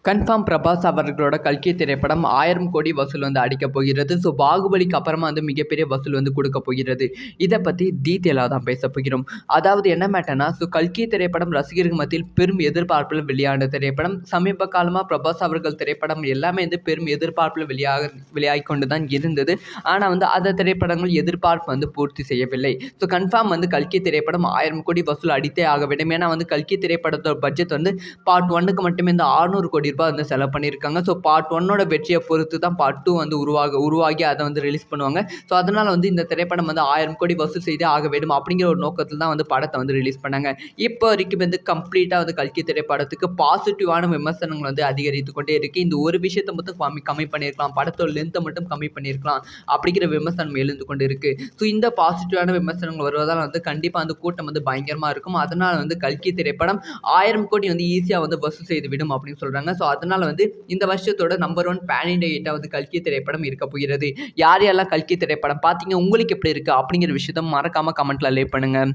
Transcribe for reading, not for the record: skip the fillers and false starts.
Confirm Prabhas அவர்களோட கல்கி திரைப்படம் 1000 கோடி வசூல் வந்து அடிக்கப் போகிறது. ஸோ பாகுபலிக்கு அப்புறமா வந்து மிகப்பெரிய வசூல் வந்து கொடுக்க போகிறது. இதை பற்றி டீட்டெயிலாக தான் பேச போகிறோம். அதாவது என்ன மேட்டர்னா, ஸோ கல்கி திரைப்படம் ரசிகர்கள் மத்தியில் பெரும் எதிர்பார்ப்பில் வெளியான திரைப்படம். சமீப காலமாக பிரபாஸ் அவர்கள் திரைப்படம் எல்லாமே வந்து பெரும் எதிர்பார்ப்பில் வெளியாகி கொண்டு தான் இருந்தது. ஆனால் வந்து அந்த திரைப்படங்கள் எதிர்பார்ப்பு வந்து பூர்த்தி செய்யவில்லை. ஸோ கன்ஃபார்ம் வந்து கல்கி திரைப்படம் 1000 கோடி வசூல் அடித்தே ஆக வேண்டும். ஏன்னா வந்து கல்கி திரைப்படத்தோட பட்ஜெட் வந்து பார்ட் 1க்கு மட்டுமே இந்த 600 கோடி ரூபாய் வந்து செலவு பண்ணியிருக்காங்க. ஸோ பார்ட் 1ஓட வெற்றியை பொறுத்து தான் பார்ட் 2 வந்து உருவாகி அதை வந்து ரிலீஸ் பண்ணுவாங்க. ஸோ அதனால் வந்து இந்த திரைப்படம் வந்து 1000 கோடி வசூல் செய்தே ஆக வேண்டும் அப்படிங்கிற ஒரு நோக்கத்தில் தான் வந்து படத்தை வந்து ரிலீஸ் பண்ணாங்க. இப்போ வரைக்கும் வந்து கம்ப்ளீட்டாக வந்து கல்கி திரைப்படத்துக்கு பாசிட்டிவான விமர்சனங்கள் வந்து அதிகரித்து கொண்டே இருக்குது. இந்த ஒரு விஷயத்தை மட்டும் கம்மி பண்ணியிருக்கலாம், படத்தோட லென்த்தை மட்டும் கம்மி பண்ணியிருக்கலாம் அப்படிங்கிற விமர்சனம் எழுந்து கொண்டு இருக்குது. ஸோ இந்த பாசிட்டிவான விமர்சனங்கள் வருவதால் வந்து கண்டிப்பாக வந்து கூட்டம் வந்து பயங்கரமாக இருக்கும். அதனால் வந்து கல்கி திரைப்படம் 1000 கோடி வந்து ஈஸியாக வந்து வசூல் செய்து விடும் அப்படின்னு சொல்கிறாங்க. ஸோ அதனால் வந்து இந்த வருஷத்தோட நம்பர் 1 பேன் இண்டியா ஹிட்டாக வந்து கல்கி திரைப்படம் இருக்க போகிறது. யார் யாரெல்லாம் கல்கி திரைப்படம் பார்த்தீங்க, உங்களுக்கு எப்படி இருக்குது அப்படிங்கிற விஷயத்த மறக்காமல் கமெண்ட்டில் லேவ் பண்ணுங்கள்.